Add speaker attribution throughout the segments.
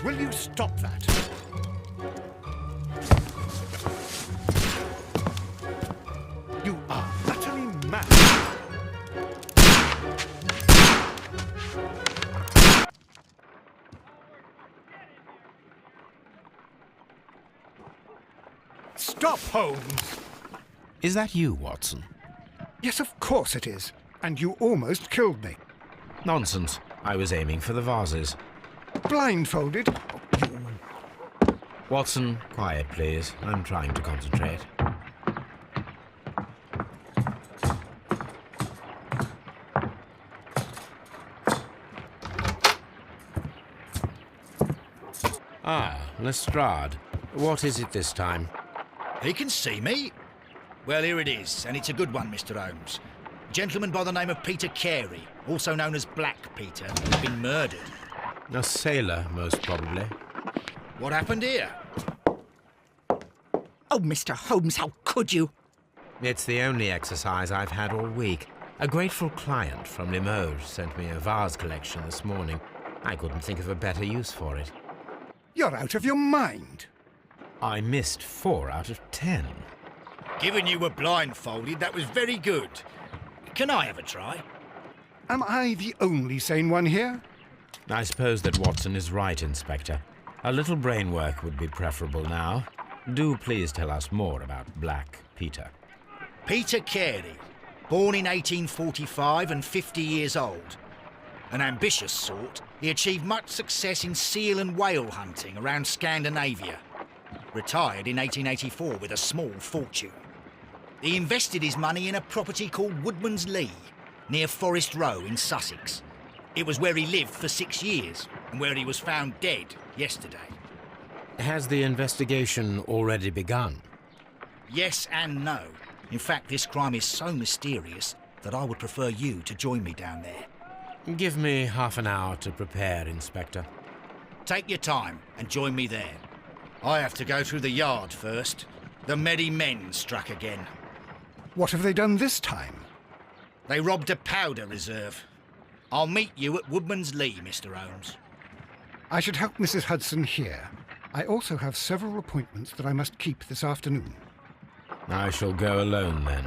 Speaker 1: Will you stop that? You are utterly mad. Stop, Holmes!
Speaker 2: Is that you, Watson?
Speaker 1: Yes, of course it is. And you almost killed me.
Speaker 2: Nonsense. I was aiming for the vases.
Speaker 1: Blindfolded?
Speaker 2: Watson, quiet, please. I'm trying to concentrate. Ah, Lestrade. What is it this time?
Speaker 3: He can see me. Well, here it is, and it's a good one, Mr. Holmes. A gentleman by the name of Peter Carey, also known as Black Peter, has been murdered.
Speaker 2: A sailor, most probably.
Speaker 3: What happened here?
Speaker 4: Oh, Mr. Holmes, how could you?
Speaker 2: It's the only exercise I've had all week. A grateful client from Limoges sent me a vase collection this morning. I couldn't think of a better use for it.
Speaker 1: You're out of your mind.
Speaker 2: I missed 4 out of 10.
Speaker 3: Given you were blindfolded, that was very good. Can I have a try?
Speaker 1: Am I the only sane one here?
Speaker 2: I suppose that Watson is right, Inspector. A little brain work would be preferable now. Do please tell us more about Black Peter.
Speaker 3: Peter Carey, born in 1845 and 50 years old. An ambitious sort, he achieved much success in seal and whale hunting around Scandinavia. Retired in 1884 with a small fortune. He invested his money in a property called Woodman's Lee, near Forest Row in Sussex. It was where he lived for 6 years, and where he was found dead yesterday.
Speaker 2: Has the investigation already begun?
Speaker 3: Yes and no. In fact, this crime is so mysterious that I would prefer you to join me down there.
Speaker 2: Give me half an hour to prepare, Inspector.
Speaker 3: Take your time and join me there. I have to go through the yard first. The Merry Men struck again.
Speaker 1: What have they done this time?
Speaker 3: They robbed a powder reserve. I'll meet you at Woodman's Lee, Mr. Holmes.
Speaker 1: I should help Mrs. Hudson here. I also have several appointments that I must keep this afternoon.
Speaker 2: I shall go alone, then.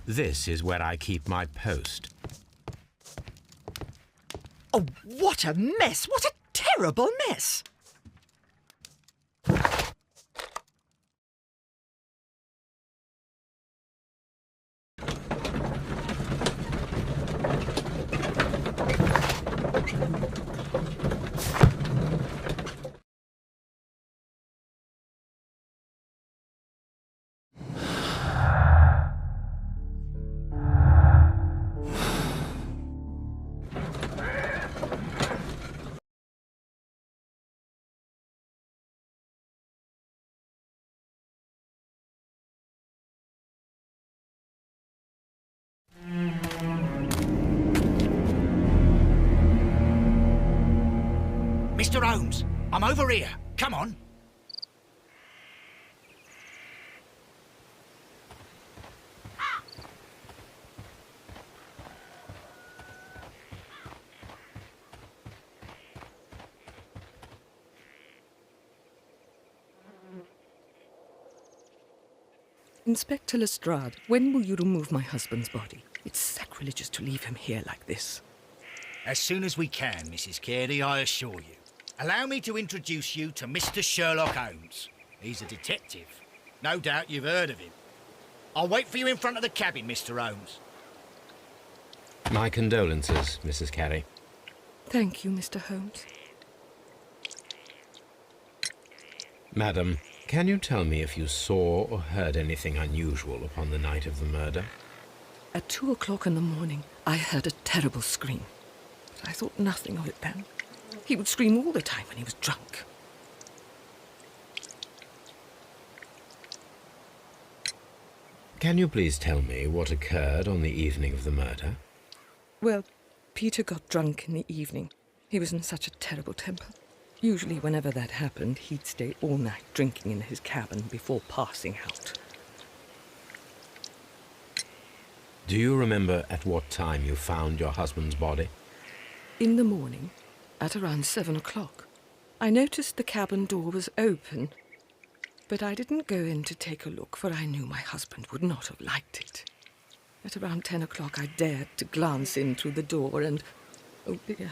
Speaker 2: This is where I keep my post.
Speaker 4: Oh, what a mess! What a terrible mess!
Speaker 3: Mr. Holmes, I'm over here. Come on.
Speaker 4: Inspector Lestrade, when will you remove my husband's body? It's sacrilegious to leave him here like this.
Speaker 3: As soon as we can, Mrs. Carey, I assure you. Allow me to introduce you to Mr. Sherlock Holmes. He's a detective. No doubt you've heard of him. I'll wait for you in front of the cabin, Mr. Holmes.
Speaker 2: My condolences, Mrs. Carey.
Speaker 4: Thank you, Mr. Holmes.
Speaker 2: Madam, can you tell me if you saw or heard anything unusual upon the night of the murder?
Speaker 4: At 2 o'clock in the morning, I heard a terrible scream. But I thought nothing of it then. He would scream all the time when he was drunk.
Speaker 2: Can you please tell me what occurred on the evening of the murder?
Speaker 4: Well, Peter got drunk in the evening. He was in such a terrible temper. Usually, whenever that happened, he'd stay all night drinking in his cabin before passing out.
Speaker 2: Do you remember at what time you found your husband's body?
Speaker 4: In the morning, at around 7 o'clock, I noticed the cabin door was open, but I didn't go in to take a look, for I knew my husband would not have liked it. At around 10 o'clock, I dared to glance in through the door and... oh dear.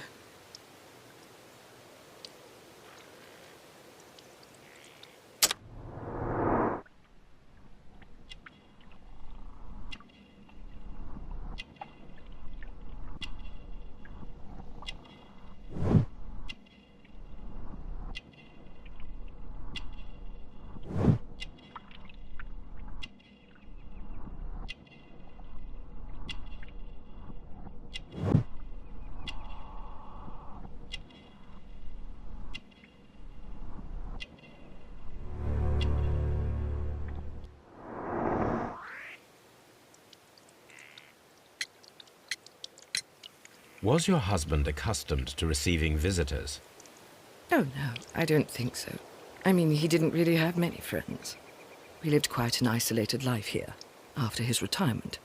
Speaker 2: Was your husband accustomed to receiving visitors?
Speaker 4: Oh, no, I don't think so. I mean, he didn't really have many friends. We lived quite an isolated life here, after his retirement.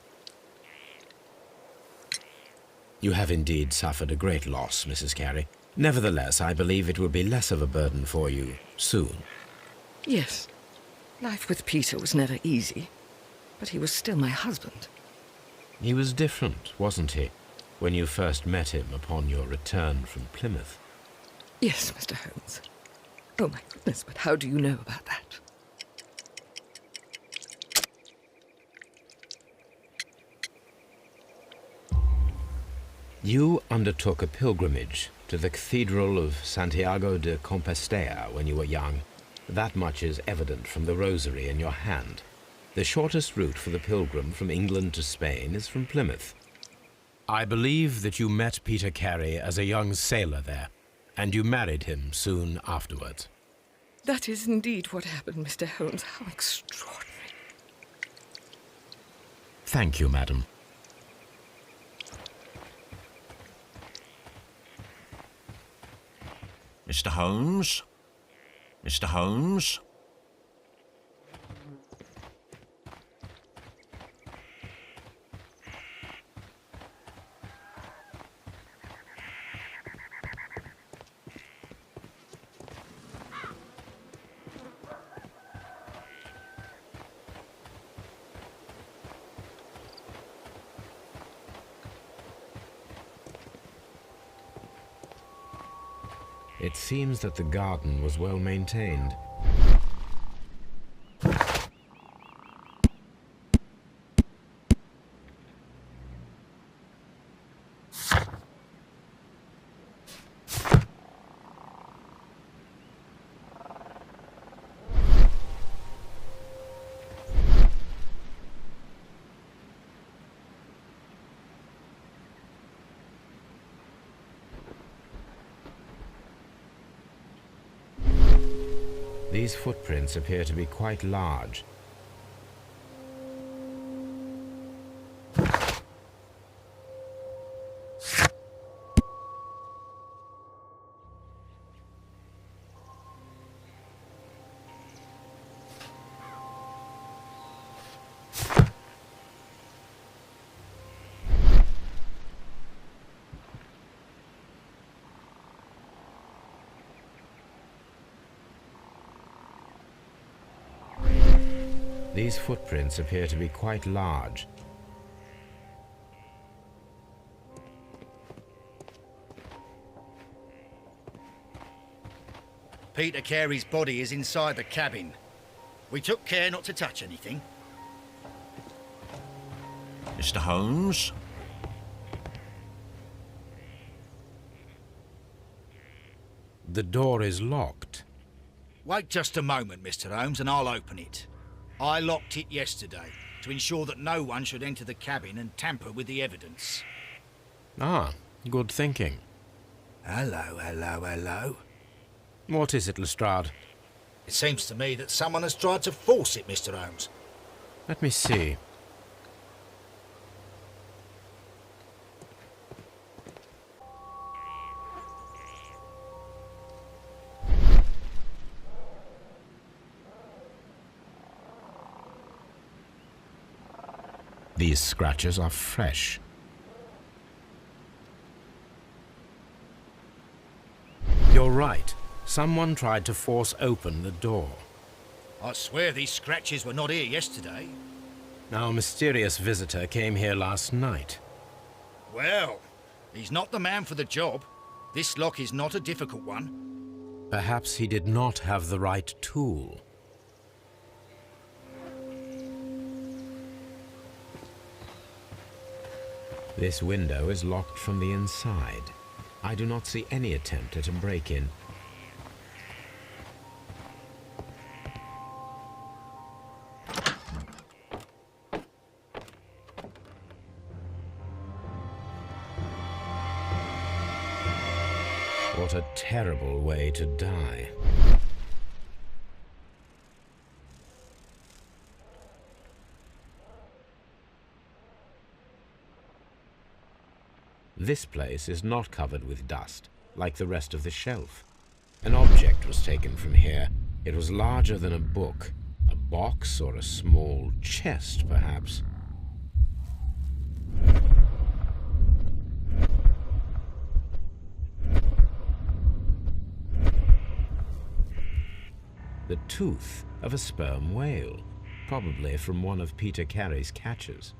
Speaker 2: You have indeed suffered a great loss, Mrs. Carey. Nevertheless, I believe it will be less of a burden for you soon.
Speaker 4: Yes, life with Peter was never easy, but he was still my husband.
Speaker 2: He was different, wasn't he, when you first met him upon your return from Plymouth?
Speaker 4: Yes, Mr. Holmes. Oh, my goodness, but how do you know about that?
Speaker 2: You undertook a pilgrimage to the Cathedral of Santiago de Compostela when you were young. That much is evident from the rosary in your hand. The shortest route for the pilgrim from England to Spain is from Plymouth. I believe that you met Peter Carey as a young sailor there, and you married him soon afterwards.
Speaker 4: That is indeed what happened, Mr. Holmes. How extraordinary.
Speaker 2: Thank you, madam.
Speaker 5: Mr. Holmes? Mr. Holmes?
Speaker 2: It seems that the garden was well maintained. These footprints appear to be quite large. These footprints appear to be quite large.
Speaker 3: Peter Carey's body is inside the cabin. We took care not to touch anything.
Speaker 5: Mr. Holmes?
Speaker 2: The door is locked.
Speaker 3: Wait just a moment, Mr. Holmes, and I'll open it. I locked it yesterday to ensure that no one should enter the cabin and tamper with the evidence.
Speaker 2: Ah, good thinking.
Speaker 3: Hello, hello, hello.
Speaker 2: What is it, Lestrade?
Speaker 3: It seems to me that someone has tried to force it, Mr. Holmes.
Speaker 2: Let me see. These scratches are fresh. You're right. Someone tried to force open the door.
Speaker 3: I swear these scratches were not here yesterday.
Speaker 2: Our mysterious visitor came here last night.
Speaker 3: Well, he's not the man for the job. This lock is not a difficult one.
Speaker 2: Perhaps he did not have the right tool. This window is locked from the inside. I do not see any attempt at a break-in. What a terrible way to die. This place is not covered with dust, like the rest of the shelf. An object was taken from here. It was larger than a book. A box or a small chest, perhaps. The tooth of a sperm whale, probably from one of Peter Carey's catches.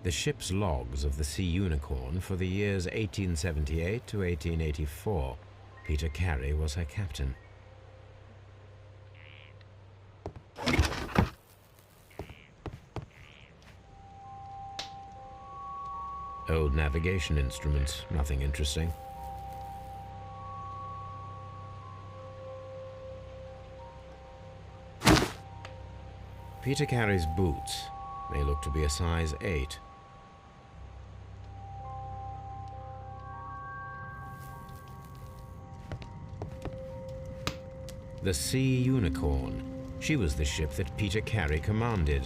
Speaker 2: The ship's logs of the Sea Unicorn for the years 1878 to 1884. Peter Carey was her captain. Old navigation instruments, nothing interesting. Peter Carey's boots. They look to be a size 8. The Sea Unicorn. She was the ship that Peter Carey commanded.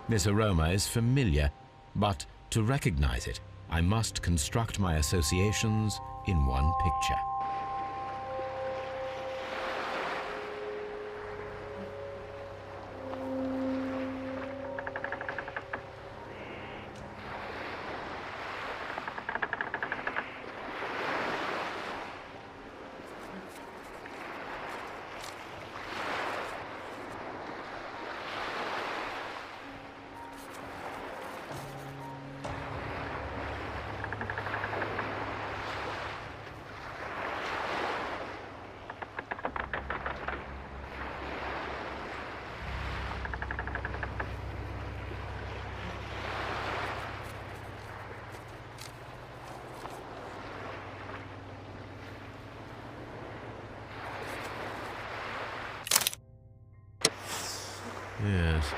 Speaker 2: This aroma is familiar, but to recognize it, I must construct my associations in one picture. Yes,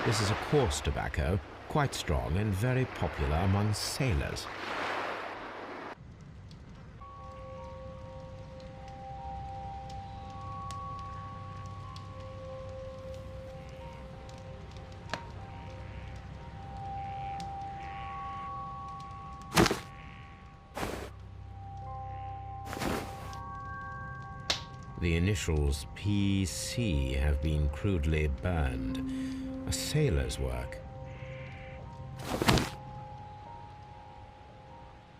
Speaker 2: this is a coarse tobacco, quite strong and very popular among sailors. The initials PC have been crudely burned. A sailor's work.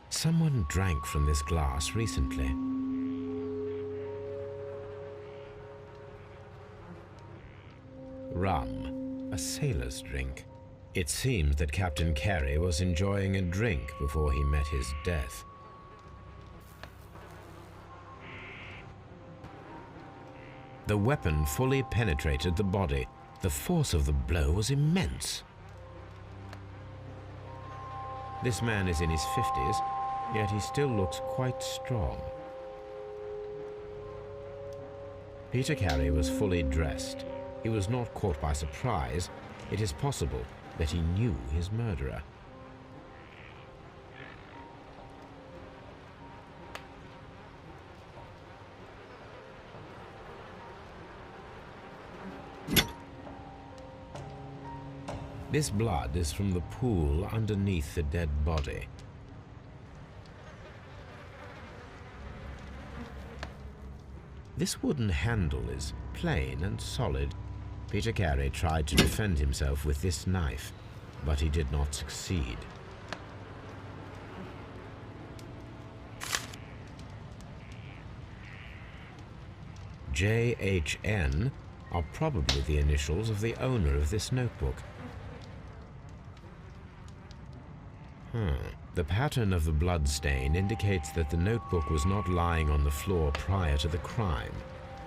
Speaker 2: Someone drank from this glass recently. Rum, a sailor's drink. It seems that Captain Carey was enjoying a drink before he met his death. The weapon fully penetrated the body. The force of the blow was immense. This man is in his 50s, yet he still looks quite strong. Peter Carey was fully dressed. He was not caught by surprise. It is possible that he knew his murderer. This blood is from the pool underneath the dead body. This wooden handle is plain and solid. Peter Carey tried to defend himself with this knife, but he did not succeed. JHN are probably the initials of the owner of this notebook. The pattern of the blood stain indicates that the notebook was not lying on the floor prior to the crime,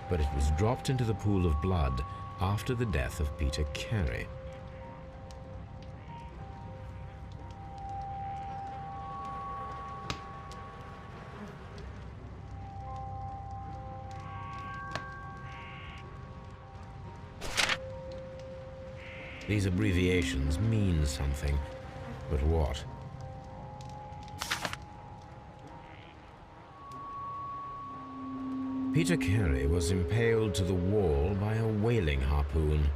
Speaker 2: but it was dropped into the pool of blood after the death of Peter Carey. These abbreviations mean something, but what? Peter Carey was impaled to the wall by a whaling harpoon.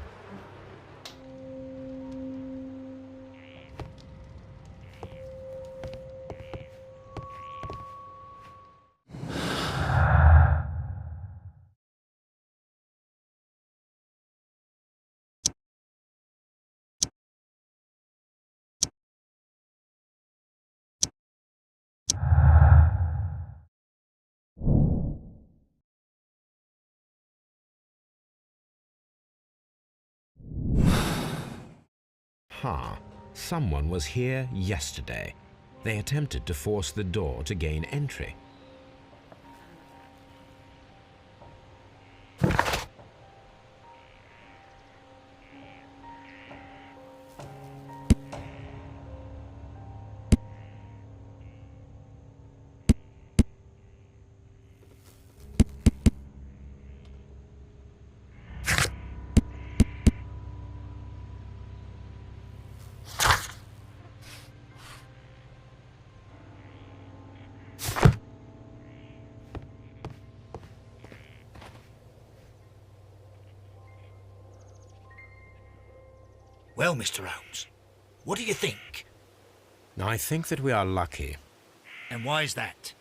Speaker 2: Someone was here yesterday. They attempted to force the door to gain entry.
Speaker 3: Well, Mr. Holmes, what do you think?
Speaker 2: I think that we are lucky.
Speaker 3: And why is that?